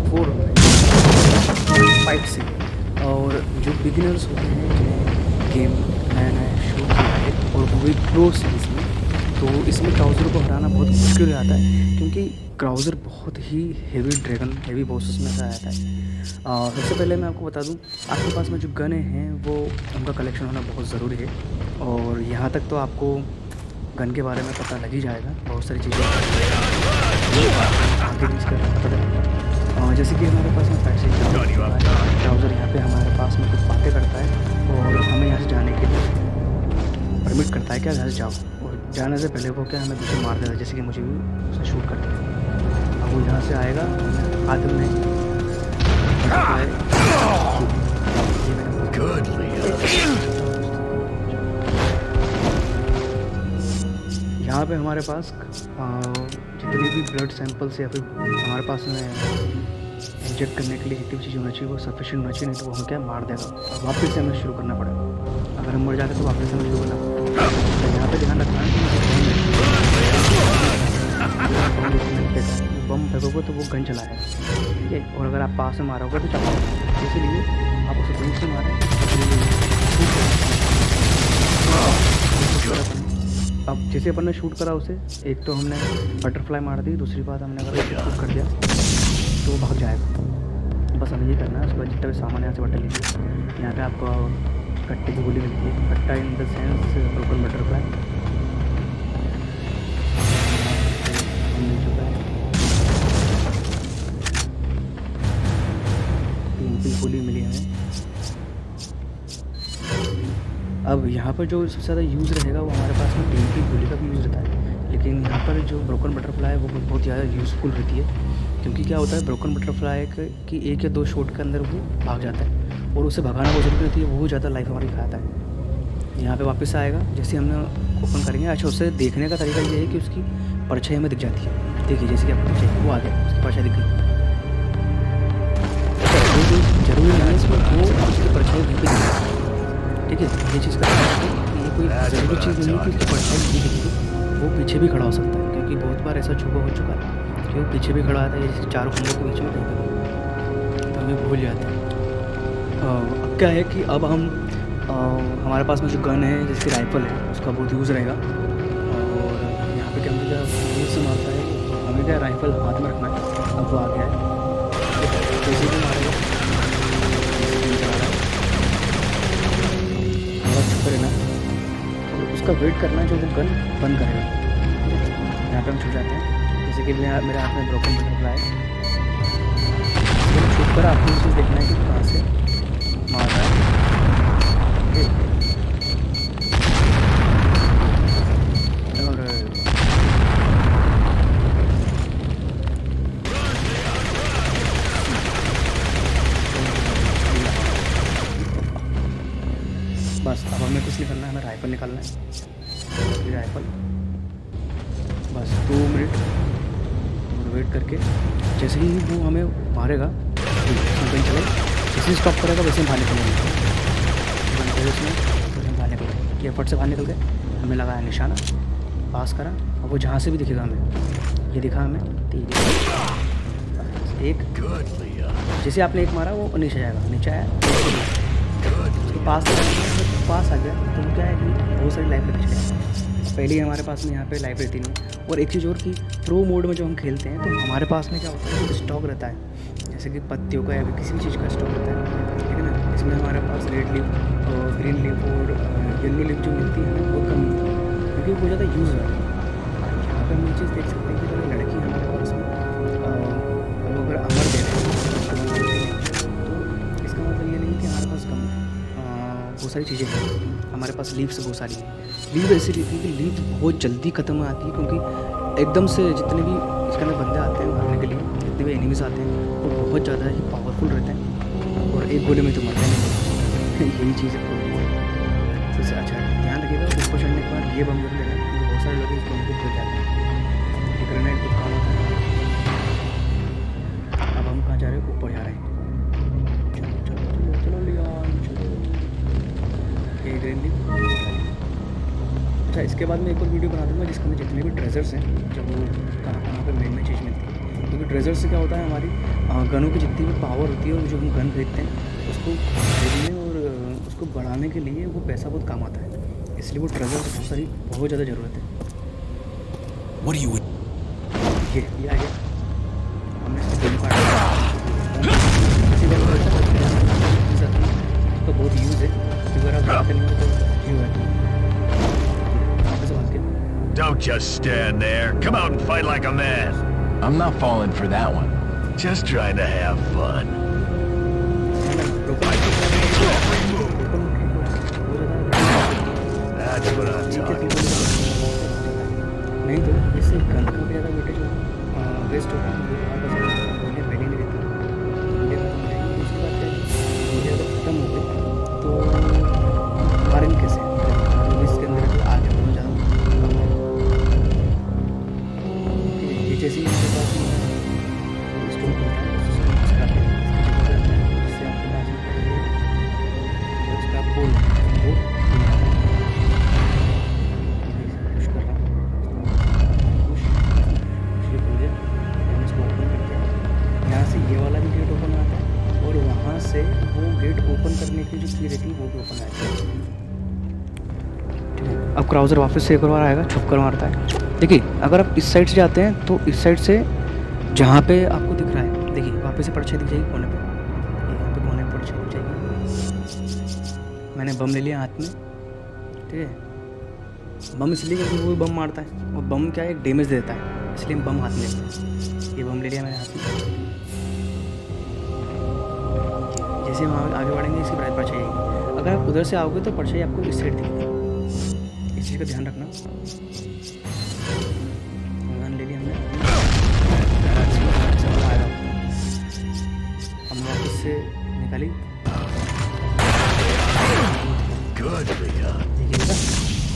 4 5 से। और जो बिगिनर्स होते हैं जिन्हें गेम नया नया शुरू किया है और वो भी प्रो सीरीज़ में, तो इसमें क्राउज़र को हराना बहुत मुश्किल हो जाता है क्योंकि क्राउज़र बहुत ही हेवी ड्रैगन हेवी बॉसेस में से आता है। सबसे पहले मैं आपको बता दूं, आपके पास में जो गन हैं वो उनका कलेक्शन होना बहुत ज़रूरी है। और यहाँ तक तो आपको गन के बारे में पता लग ही जाएगा, बहुत सारी चीज़ें आगे भी इसका पता चलेगा। जैसे कि हमारे पास में पैसे ब्राउज़र यहाँ पे हमारे पास में कुछ बातें करता है और हमें यहाँ से जाने के लिए परमिट करता है कि घर जाओ, और जाने से पहले वो क्या हमें पीछे मार देता है, जैसे कि मुझे भी उसे शूट कर दिया। अब वो यहाँ से आएगा, हाथ में यहाँ पे हमारे पास जितनी भी ब्लड सैंपल्स या फिर हमारे पास में इंजेक्ट करने के लिए जितनी भी चीज़ होना चाहिए वो सफिशिएंट होना चाहिए, नहीं तो वो हमें क्या मार देगा और वापस से हमें शुरू करना पड़ेगा। अगर हम मर जाते तो वापस से हमें शुरू करना पड़ेगा। तो यहाँ पे ध्यान रखना है कि बम फेंकोगे तो वो गन चलाएगा, ठीक है। और अगर आप पास में मारोगे तो चलाओगे, इसीलिए आप उसे दूर से मारें। अब जैसे अपन ने शूट करा उसे, एक तो हमने बटरफ्लाई मार दी, दूसरी बात हमने अगर शूट कर दिया तो वो भाग जाएगा। बस हमें ये करना है। उसके बाद जितना भी सामान यहाँ से बटन लीजिए। यहाँ पे आपको कट्टे की गोली मिलती है, कट्टा in the sense broken butterfly मिल चुका है। 3 की गोली मिली हमें। अब यहाँ पर जो सबसे ज़्यादा यूज़ रहेगा वो हमारे पास में 3 की गोली का भी यूज़ रहता है, लेकिन यहाँ पर जो ब्रोकन बटरफ्लाई है वो बहुत ज़्यादा यूज़फुल रहती है। क्योंकि क्या होता है, ब्रोकन बटरफ्लाई की 1 या 2 शॉट के अंदर वो भाग जाता है और उसे भगाना बहुत जरूरी होती है, वो ज़्यादा लाइफ हमारी खाता है। यहाँ पे वापस आएगा, जैसे हमने ओपन करेंगे। अच्छा, उसे देखने का तरीका ये है कि उसकी परछाई हमें दिख जाती है। देखिए जैसे कि आपको चाहिए वो आ गया, उसकी परछाई दिख गई। जरूरी नहीं है इसमें वो उसकी परछाई भी दिख जाती है, ठीक है। ये चीज़ का ये कोई ज़रूरी चीज़ नहीं है कि उसकी परछाई नहीं दिखेगी, वो पीछे भी खड़ा हो सकता है। क्योंकि बहुत बार ऐसा छुपा हो चुका है कि वो पीछे भी खड़ा आता है, जैसे चारों खंभों के बीच में कहीं पर, तो हमें भूल जाता है। अब क्या है कि अब हम हमारे पास में जो गन है जिसकी राइफल है उसका बहुत यूज़ रहेगा। और यहाँ पे क्या मुझे यूज़ से मारता है, हमें क्या राइफल हाथ में रखना है। अब वो आ गया है, जैसे भी मारेगा बहुत छुप रहना और उसका वेट करना है जो वो गन बंद करेगा। यहाँ पे हम छुप जाते हैं, जैसे कि मेरे हाथ में ब्रोकन बटरफ्लाई है। छुप कर आपको चीज़ देखना है कि कहाँ से मार रहा है। और बस अब हमें कुछ नहीं करना है, हमें राइफल निकालना है। राइफल बस 2 मिनट वेट करके जैसे ही वो हमें मारेगा कहीं चले, जैसे ही स्टॉप करेगा वैसे हम बाहर निकलेंगे। उसमें फिर हम बाहर निकल गए, ये फट से बाहर निकल गए। हमें लगाया निशाना, पास करा, और वो जहाँ से भी दिखेगा हमें, ये दिखा हमें 3 1। जैसे आपने एक मारा वो नीचे जाएगा, नीचे आया उसके पास आ गया तो वो क्या है कि बहुत सारी लाइफ लेके चले। पहले ही हमारे पास में यहाँ पे लाइफ रहती नहीं। और एक चीज़ और कि प्रो मोड में जो हम खेलते हैं तो हमारे पास में क्या होता है, स्टॉक रहता है, जैसे कि पत्तियों का या फिर किसी भी चीज़ का स्टॉक रहता है, ठीक है ना। इसमें हमारे पास रेड लीफ और ग्रीन लीफ और येलो लीफ जो मिलती है वो कम मिलती है क्योंकि बहुत ज़्यादा यूज़ है। यहाँ पर हम ये चीज़ देख सकते हैं कि अगर लड़की हमारे पास में अगर अमर दे रहे हैं तो इसका मतलब ये नहीं कि हमारे पास कम बहुत सारी चीज़ें हैं। हमारे पास लीव्स बहुत सारी हैं। लीव ऐसी रहती है कि लीव बहुत जल्दी ख़त्म आती है क्योंकि एकदम से जितने भी इसके अंदर बंदे आते हैं मारने के लिए, जितने भी एनिमीज़ आते हैं वो बहुत ज़्यादा ही पावरफुल रहते हैं और एक गोली में तो मरते नहीं। यही चीज़ है सबसे अच्छा ध्यान रखिएगा। ऊपर चढ़ने के बाद ये बम जरूर लेना क्योंकि बहुत सारे लोग इस बम को भूल जाते हैं। ये ग्रेनेड को काम होता है। अब हम कहाँ जा रहे हैं, ऊपर जा रहे हैं। चलो लियान चलो। ये ग्रीन लीफ। अच्छा, इसके बाद मैं एक और वीडियो बना दूंगा जिसके अंदर जितने भी ट्रेजर्स हैं, जब वो कहाँ कहाँ पर मेन चीज़ मिलती है, क्योंकि ट्रेजर से क्या होता है, हमारी गनों की जितनी भी पावर होती है और जो हम गन खरीदते हैं उसको खरीदने और उसको बढ़ाने के लिए वो पैसा बहुत काम आता है, इसलिए वो ट्रेजर की बहुत ज़्यादा ज़रूरत है। ये आ गया, हमने इसको गोली काट उसका बहुत यूज़ है, अगर आप बात करेंगे तो यूँ है। Don't just stand there. Come out and fight like a man. I'm not falling for that one. Just trying to have fun. That's what I'm talking about. नहीं तो इससे गन का भी ज़्यादा वेटेज वेस्ट होता है, गोलियाँ पहले नहीं रहती, गोलियाँ खत्म हो जाएंगी। दूसरी बात है, गोलियाँ अगर खत्म हो गई तो मारेंगे कैसे, इसके अंदर जो आगे बहुत ज़्यादा कम है। ये जैसे ही इसके पास स्टोर होता है उसका जिससे आपको लाजम करेंगे उसका पोल वो पुश कर रहा हूँ, यहाँ से ये वाला भी गेट ओपन आता है और वहाँ से वो गेट ओपन करने की जो की रहती है वो भी ओपन आती है। अब क्राउज़र वापस से एक बार आएगा, छुप कर मारता है। देखिए अगर आप इस साइड से जाते हैं तो इस साइड से जहाँ पे आपको दिख रहा है, देखिए वापस से परछाई दिख जाएगी कोने पे, यहाँ पे कोने पे परछाई दिख जाएगी। मैंने बम ले लिया हाथ में, ठीक है। बम इसलिए क्योंकि वो बम मारता है और बम क्या है, एक डैमेज देता है, इसलिए हम बम हाथ में लेते हैं। ये बम ले लिया मैंने हाथ में। जैसे हम आगे बढ़ेंगे इसकी प्राइस परछाई आएगी। अगर आप उधर से आओगे तो परछाई आपको इस साइड दिखेगी, इस चीज़ का ध्यान रखना। गन ले लिया हमने, हम वापस से निकाली।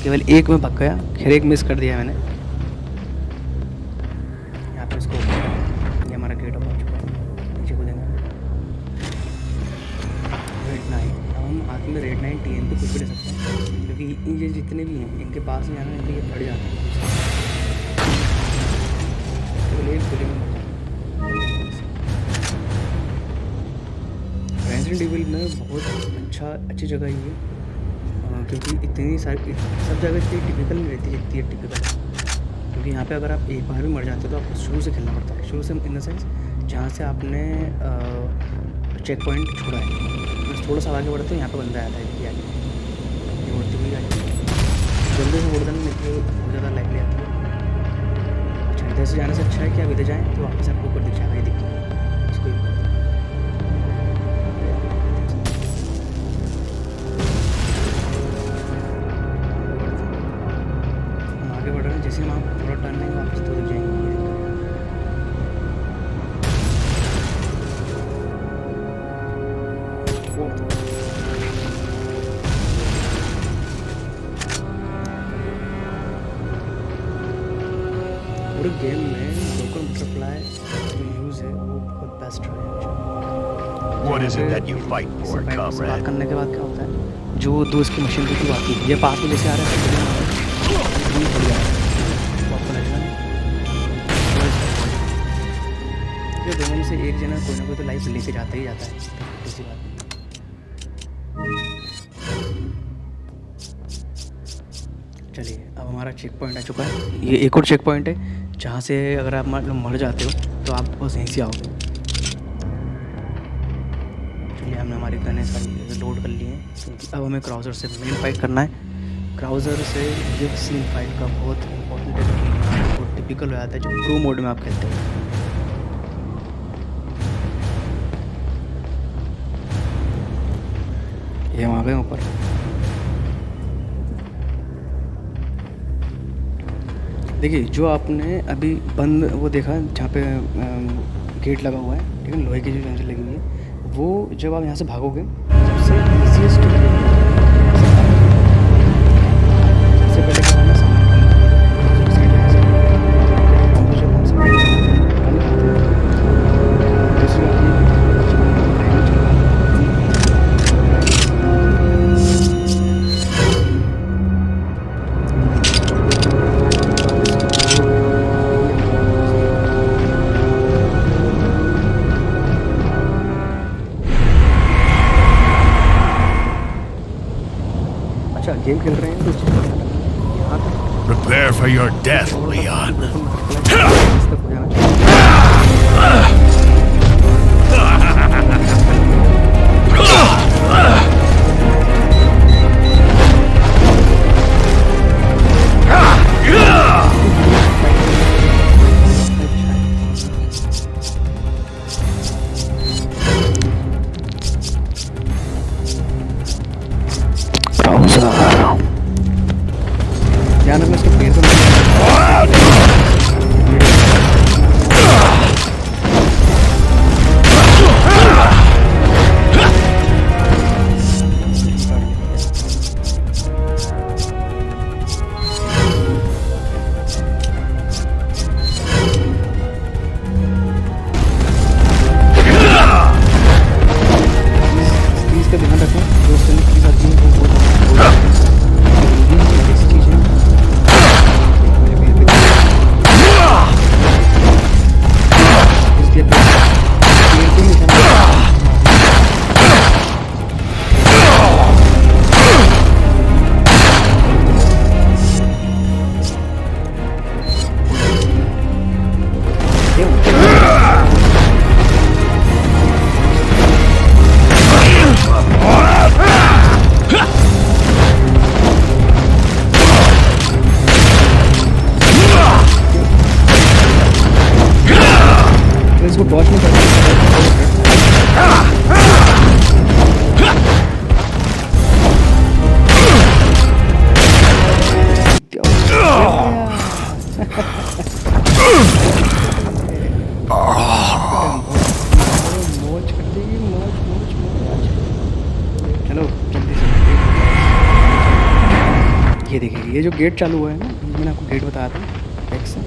केवल एक में भाग गया, खैर एक मिस कर दिया मैंने। यहाँ पे इसको ये हमारा गेट ओपन हो चुका है, नीचे को देंगे रेड 9। अब हम हाथ में रेड 9 TN तो कुछ भी ले सकते हैं, क्योंकि ये जितने भी हैं इनके पास में आना इनके ये फट जाते हैं, तो एक गोली में रेजिडेंट इविल में बहुत अच्छी जगह ये है, क्योंकि इतनी सारी सब जगह इतनी टिपिकल नहीं रहती जितनी टिपिकल है। क्योंकि यहाँ पे अगर आप एक बार भी मर जाते हो तो आपको शुरू से खेलना पड़ता है, शुरू से इन द सेंस जहाँ से आपने चेक पॉइंट छोड़ा है, बस थोड़ा सा आगे बढ़ते तो यहाँ पे बंदा आता है कि आगे ये उड़ती हुई आगे जल्दी से उड़ देना, नहीं तो बहुत ज़्यादा लाइवली आती है। अच्छा इधर से जाने से अच्छा है कि आप इधर जाएँ तो वापस आपको ऊपर दिख जाएगा, ये दिखिए इसको जैसे हम आप थोड़ा टर्न लेंगे वापस तो दिख जाएंगे। पूरे गेम में लोकल बटरफ्लाई जो यूज़ है वो बहुत बेस्ट है। What is it that you fight for, comrade? बात करने के बाद क्या होता है, जो दो इसकी मशीन की बात की, ये पास में जैसे आ रहा है ये दोनों में से एक जना कोई ना कोई तो लाइफ लेके जाता ही जाता है, किसी बात नहीं। चलिए अब हमारा चेक पॉइंट आ चुका है, ये एक और चेक पॉइंट है जहाँ से अगर आप मर जाते हो तो आप बस यहीं से आओगे। चलिए हमने हमारी गनें सारी लोड कर ली हैं, क्योंकि अब हमें क्राउज़र से मेन फाइट करना है। क्राउज़र से ये सीन फाइट का बहुत इंपॉर्टेंट है, बहुत टिपिकल हो जाता है जो प्रो मोड में आप खेलते हो। ये हम आ गए ऊपर, देखिए जो आपने अभी बंद वो देखा जहाँ पे गेट लगा हुआ है, ठीक है, लोहे की जो जंजीर लगी हुई है, वो जब आप यहाँ से भागोगे सबसे ईजीएस्ट सबसे पहले क्या होना सामान गेम खेल रहे हैं तो उस चीज़ का ध्यान रखना। यहाँ तक Prepare for your death, Leon. इस तक हो जाना चाहिए। ध्यान रखना इसके पेड़ पे चीज़ का ध्यान रखना। दोस्तों ने चीज़ आती है वो ऐसी चीज़ है मेरे पेड़ पे इसलिए पेड़ पे निशाना इसको डॉच नहीं करना। मौज कर देगी, मौज मौज मौज। चलो जल्दी से ये देखिए, ये जो गेट चालू हुआ है ना, मैंने आपको गेट बताया था एक से,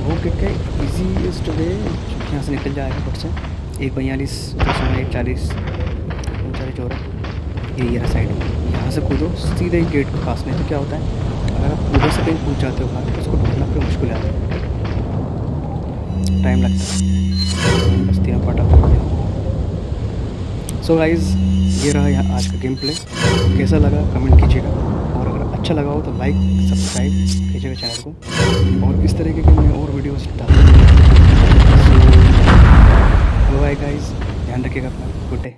वो गेट का ईजीएस्ट वे यहाँ से निकल जाएगा फट से। 1:42 1:40 ये रहा साइड में, यहाँ से कूदो सीधे ही गेट के पास में। तो क्या होता है, अगर आप उधर से कहीं कूद जाते हो बाहर तो उसको ढूंढना फिर मुश्किल आता है, टाइम लगता है। बस तीनों पार्ट आप सो गाइज, ये रहा यहाँ आज का गेम प्ले। कैसा लगा कमेंट कीजिएगा, और अगर अच्छा लगा हो तो लाइक सब्सक्राइब कीजिएगा चैनल को, और इस तरीके के मैं और वीडियोस डालता हूँ। बाय गाइज, ध्यान रखिएगा अपना। Good day.